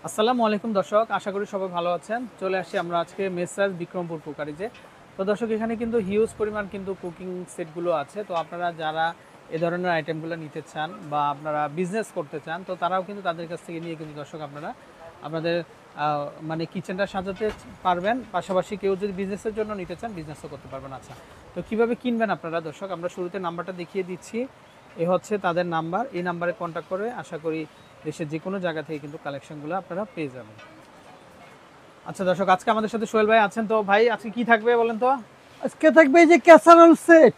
আসসালামু আলাইকুম দর্শক, আশা করি সবাই ভালো আছেন। চলে আসছি আমরা আজকে মেসার্স বিক্রমপুর কুকারিজে। তো দর্শক, এখানে কিন্তু হিউজ পরিমাণ কিন্তু কুকিং সেটগুলো আছে। তো আপনারা যারা এ ধরনের আইটেমগুলো নিতে চান বা আপনারা বিজনেস করতে চান, তো তারাও কিন্তু তাদের কাছ থেকে নিয়ে কিন্তু দর্শক আপনারা আপনাদের মানে কিচেনটা সাজাতে পারবেন। পাশাপাশি কেউ যদি বিজনেসের জন্য নিতে চান, বিজনেসও করতে পারবেন। আচ্ছা, তো কিভাবে কিনবেন আপনারা দর্শক, আমরা শুরুতে নাম্বারটা দেখিয়ে দিচ্ছি। এ হচ্ছে তাদের নাম্বার। এই নাম্বারে কন্ট্যাক্ট করে আশা করি দেশের যে কোনো জায়গা থেকে কিন্তু কালেকশনগুলো আপনারা পেয়ে যাবেন। আচ্ছা দর্শক, আজকে আমাদের সাথে সোহেল ভাই আছেন। তো ভাই, আজকে কি থাকবে বলেন তো? আজকে থাকবে এই যে ক্যাসারোল সেট।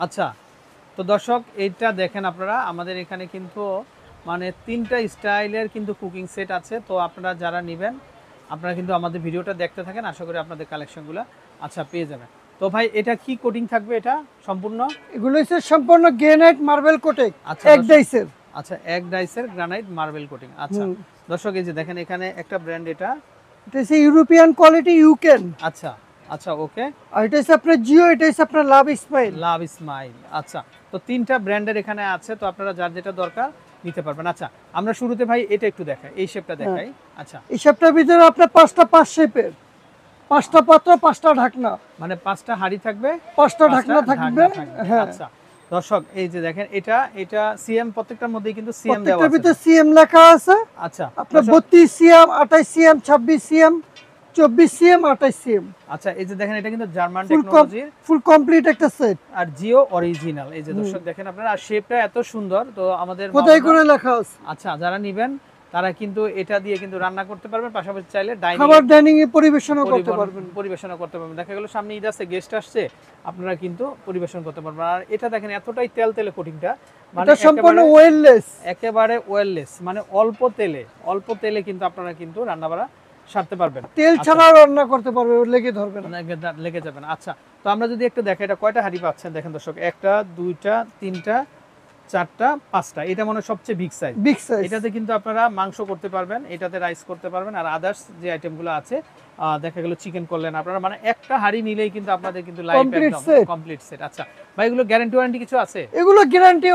আচ্ছা, তো দর্শক এইটা দেখেন আপনারা, আমাদের এখানে কিন্তু মানে 3টা স্টাইলের কিন্তু কুকিং সেট আছে। তো আপনারা যারা নেবেন, আপনারা কিন্তু আমাদের ভিডিওটা দেখতে থাকেন, আশা করি আপনাদের কালেকশনগুলো আচ্ছা পেয়ে যাবেন। তো ভাই, এটা কি কোটিং থাকবে এটা সম্পূর্ণ? এগুলো হচ্ছে সম্পূর্ণ গ্রানাইট মার্বেল কোটেক, আচ্ছা এক ডাইসের। আচ্ছা, এক ডাইসের গ্রানাইট মার্বেল কোটিং। আচ্ছা দর্শক, এই যে দেখেন এখানে একটা ব্র্যান্ড, এটা হচ্ছে ইউরোপিয়ান কোয়ালিটি ইউকেন। আচ্ছা আচ্ছা, ওকে। আর এটা হচ্ছে আপনার জিও, এটা হচ্ছে আপনার লাভ স্মাইল। লাভ স্মাইল। আচ্ছা, তো 3টা ব্র্যান্ডের এখানে আছে। তো আপনারা যার যেটা দরকার নিতে পারবেন। আচ্ছা, আমরা শুরুতে ভাই এটা একটু দেখাই, এই শেপটা দেখাই। আচ্ছা, এই শেপটার ভিতরে আপনার 5টা 5 শেপের, 5টা পাত্র, 5টা ঢাকনা, মানে 5টা হাঁড়ি থাকবে, 5টা ঢাকনা থাকবে। হ্যাঁ, আচ্ছা দর্শক, এই যে দেখেন এটা এটা সিএম, প্রত্যেকটার মধ্যেই কিন্তু সিএম দেওয়া প্রত্যেকটার আছে। ভিতরে সিএম লেখা আছে। আচ্ছা, আপনার 32 CM, 28 CM, 26 CM, 24 CM, 28 CM. আচ্ছা, এই যে দেখেন এটা কিন্তু জার্মান টেকনোলজির ফুল কমপ্লিট একটা সেট। আর জিও অরিজিনাল। এই যে দর্শক দেখেন আপনারা, আর শেপটা এত সুন্দর। তো আমাদের খোদাই করে লেখা আছে। আচ্ছা, যারা নেবেন তারা কিন্তু এটা দিয়ে কিন্তু রান্না করতে পারবেন, পাশাপাশি চাইলে খাবার ডাইনিং এ পরিবেশনও করতে পারবেন। দেখা গেল সামনে ঈদ আসছে, গেস্ট আসছে, আপনারা কিন্তু পরিবেশন করতে পারবেন। আর এটা দেখেন এতটাই তেলে কোটিংটা, মানে সম্পূর্ণ ওয়েললেস, একেবারে ওয়েললেস, মানে অল্প তেলে কিন্তু আপনারা কিন্তু রান্না বাড়া সারতে পারবেন। তেল ছাড়া রান্না করতে পারবে, লেগে ধরবে না, লেগে যাবে না। আচ্ছা, তো আমরা যদি একটু দেখাই এটা কয়টা হাঁড়ি পাচ্ছেন দেখেন দর্শক, 1টা 2টা 3টা 4টা 5টা, এটা মনে হয় সবচেয়ে বিগ সাইজ। এটাতে কিন্তু আপনারা মাংস করতে পারবেন, এটাতে রাইস করতে পারবেন, আর আদার্স যে আইটেমগুলো আছে দেখা গেল চিকেন করলেন আপনারা, মানে একটা হাঁড়ি নিলেই কিন্তু আপনাদের কিন্তু লাইফ একদম কমপ্লিট সেট। আচ্ছা ভাই, এগুলো গ্যারান্টি ওয়ারেন্টি কিছু আছে? এগুলো গ্যারান্টি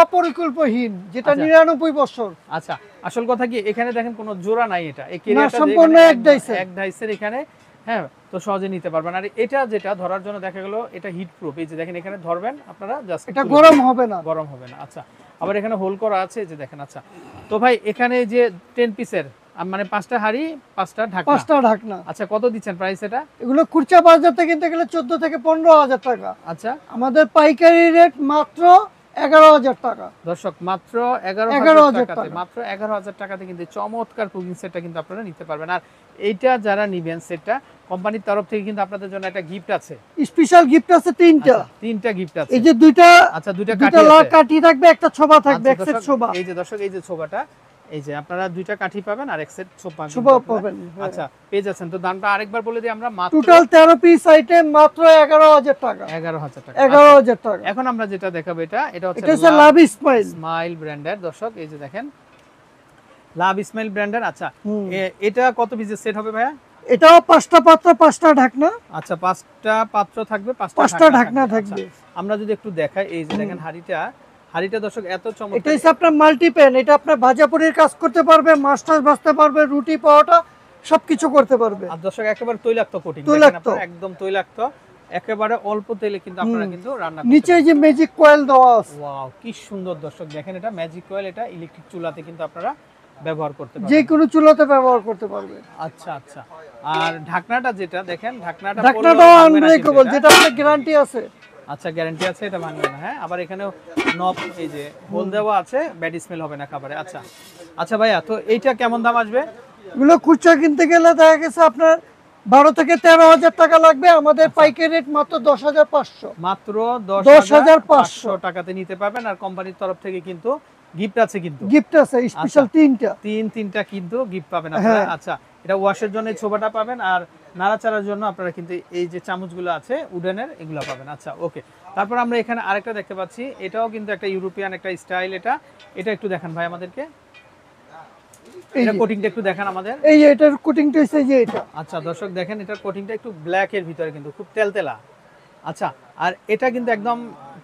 অপরিকল্পহীন, যেটা 99 বছর। আচ্ছা, আসল কথা কি এখানে দেখেন কোনো জোড়া নাই, এটা সম্পূর্ণ এক ডাইসের এখানে। হ্যাঁ, তো সহজে নিতে পারবেন। আর এটা যেটা ধরার জন্য দেখা গেল এটা হিট প্রুফ। এই যে দেখেন এখানে ধরবেন আপনারা, জাস্ট এটা গরম হবে না। আচ্ছা, আবার এখানে হোল করা আছে, যে দেখেন। আচ্ছা, তো ভাই এখানে যে 10 পিসের মানে 5টা হাঁড়ি 5টা ঢাকনা। আচ্ছা, কত দিচ্ছেন প্রাইস এটা? এগুলো খুচরা বাজার থেকে কিনতে গেলে 14 থেকে 15,000 টাকা। আচ্ছা, আমাদের পাইকারি রেট মাত্র 11,000 টাকা। দর্শক, মাত্র 11,000 টাকাতে, মাত্র 11,000 টাকাতে কিন্তু চমৎকার কুকিং সেটটা কিন্তু আপনারা নিতে পারবেন। আর এইটা যারা নিবেন সেটটা, কোম্পানির তরফ থেকে কিন্তু আপনাদের জন্য একটা গিফট আছে, স্পেশাল গিফট আছে 3টা গিফট আছে। এই যে দুইটা, আচ্ছা দুইটা কাঠি থাকবে, একটা ছোবা থাকবে, এক সেট ছোবা। এই যে দর্শক, এই যে ছোবাটা, এই যে আপনারা 2টা কাঠি পাবেন আর এক সেট ছোবা পাবেন। আচ্ছা, পেয়ে যাচ্ছেন। তো দামটা আরেকবার বলে দিই আমরা, মাত্র টোটাল 13 পিস আইটেম, মাত্র 11,000 টাকা। 11,000 টাকা। এখন আমরা যেটা দেখাবো এটা হচ্ছে লাভ স্মাইল ব্র্যান্ডের। দর্শক, এই যে দেখেন লাভ স্মাইল ব্র্যান্ডের। আচ্ছা, এটা কত পিসের সেট হবে ভাইয়া? এটাও 5টা পাত্র, 5টা ঢাকনা। আচ্ছা, 5টা পাত্র থাকবে, 5টা ঢাকনা থাকবে। আমরা যদি একটু দেখাই, এই যে দেখেন হাঁড়িটা দর্শক এত চমৎকার। এটা হচ্ছে আপনার মাল্টি প্যান, এটা আপনার ভাজাপুরির কাজ করতে পারবে, মাছ টাছ ভাজতে পারবে, রুটি পাওয়াটা সবকিছু করতে পারবে। আর দর্শক একেবারে তৈলাক্ত কোটিং, একদম তৈলাক্ত, একেবারে অল্প তেলে কিন্তু আপনারা কিন্তু রান্না করতে। নিচে যে ম্যাজিক কয়েল দেওয়া আছে, ওয়াও কি সুন্দর দর্শক দেখেন, এটা ম্যাজিক কয়েল, এটা ইলেকট্রিক চুলাতে কিন্তু আপনারা ব্যবহার করতে পারবেন, যে কোনো চুলাতে ব্যবহার করতে পারবে। আচ্ছা আচ্ছা, আর ঢাকনাটা যেটা দেখেন, ঢাকনাটাও আনব্রেকেবল, যেটা আপনার গ্যারান্টি আছে। আচ্ছা, গ্যারান্টি আছে, এটা ভাঙবে না। হ্যাঁ, আবার এখানেও নব, এই যে হোল দেওয়া আছে, ব্যাড স্মেল হবে না খাবারে। আচ্ছা আচ্ছা ভাইয়া, তো এইটা কেমন দাম আসবে? এগুলো খুচরা কিনতে গেলে দেখা গেছে আপনার 12 থেকে 13,000 টাকা লাগবে। আমাদের পাইকারি রেট মাত্র 10,500, মাত্র 10,500 টাকাতে নিতে পারবেন। আর কোম্পানির তরফ থেকে কিন্তু গিফট আছে, গিফট আছে স্পেশাল 3টা কিন্তু গিফট পাবেন আপনারা। আচ্ছা, এটা ওয়াশের জন্য এই ছোবাটা পাবেন, আর নাড়াচাড়ার জন্য আপনারা কিন্তু এই যে চামচগুলো আছে উডেনের, এগুলো পাবেন। আচ্ছা, ওকে। তারপর আমরা এখানে আরেকটা দেখতে পাচ্ছি, এটাও কিন্তু একটা ইউরোপিয়ান একটা স্টাইল। এটা একটু দেখান ভাই আমাদেরকে, এটা কোটিংটা একটু দেখান আমাদের। এই যে এটার কোটিংটা হইছে যে এটা। আচ্ছা দর্শক দেখেন, এটার কোটিংটা একটু ব্ল্যাক এর ভিতরে কিন্তু খুব তেলতেলা। আচ্ছা, আর এটা কিন্তু একদম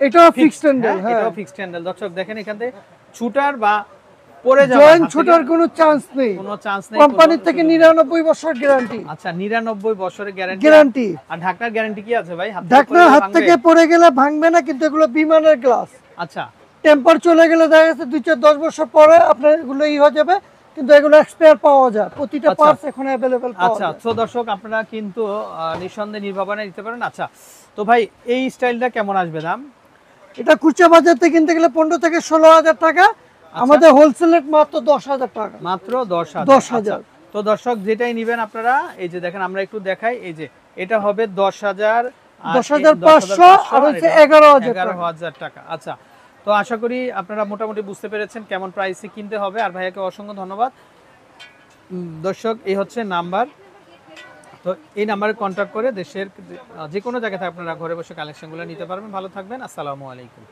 এটাও ফিক্সড হ্যান্ডেল। এটাও ফিক্সড হ্যান্ডেল। দর্শক দেখেন, এখান থেকে ছুটার বা পড়ে যাবে, জয়েন্ট হাত ছোটার থেকে কোনো চান্স নেই। কোনো চান্স নেই, কোম্পানি কোনো থেকে সুযোগ নেই। 99 বছর গ্যারান্টি। আচ্ছা 99 বছরের গ্যারান্টি। গ্যারান্টি। আর ঢাকনার গ্যারান্টি কি আছে ভাই? ঢাকনা হাত ভাঙবে? থেকে পড়ে গেলে ভাঙবে না, কিন্তু এগুলো বিমানের গ্লাস। আচ্ছা টেম্পার চলে গেলে দেখা যাচ্ছে 2-4-10 বছর পরে আপনার এগুলো হয়ে যাবে, কিন্তু এগুলো এক্সপায়ার পাওয়া যায়, প্রতিটা আচ্ছা। পার্টস এখন अवेलेबल পাওয়া আচ্ছা যায়। তো দর্শক আপনারা কিন্তু নিঃসন্দেহে নির্ভাবনায় নিতে পারেন। আচ্ছা তো ভাই এই স্টাইলটা কেমন আসবে দাম? এটা খুচরা বাজার থেকে কিনতে গেলে 15 থেকে 16,000 টাকা, আমাদের হোলসেল রেট মাত্র 10,000 টাকা। মাত্র 10,000। 10,000। তো দর্শক যেটাই নেবেন আপনারা, এই যে দেখেন আমরা একটু দেখাই, এই যে এটা হবে 10,000, 10,500 আর হচ্ছে 11,000 টাকা। 11,000 টাকা। আচ্ছা তো আশা করি আপনারা মোটামুটি বুঝতে পেরেছেন কেমন প্রাইসে কিনতে হবে। আর ভাইয়াকে অসংখ্য ধন্যবাদ। দর্শক এই হচ্ছে নাম্বার, তো এই নাম্বারে কন্ট্যাক্ট করে দেশের যে কোনো জায়গায় আপনারা ঘরে বসে কালেকশনগুলো নিতে পারবেন। ভালো থাকবেন, আসসালামু আলাইকুম।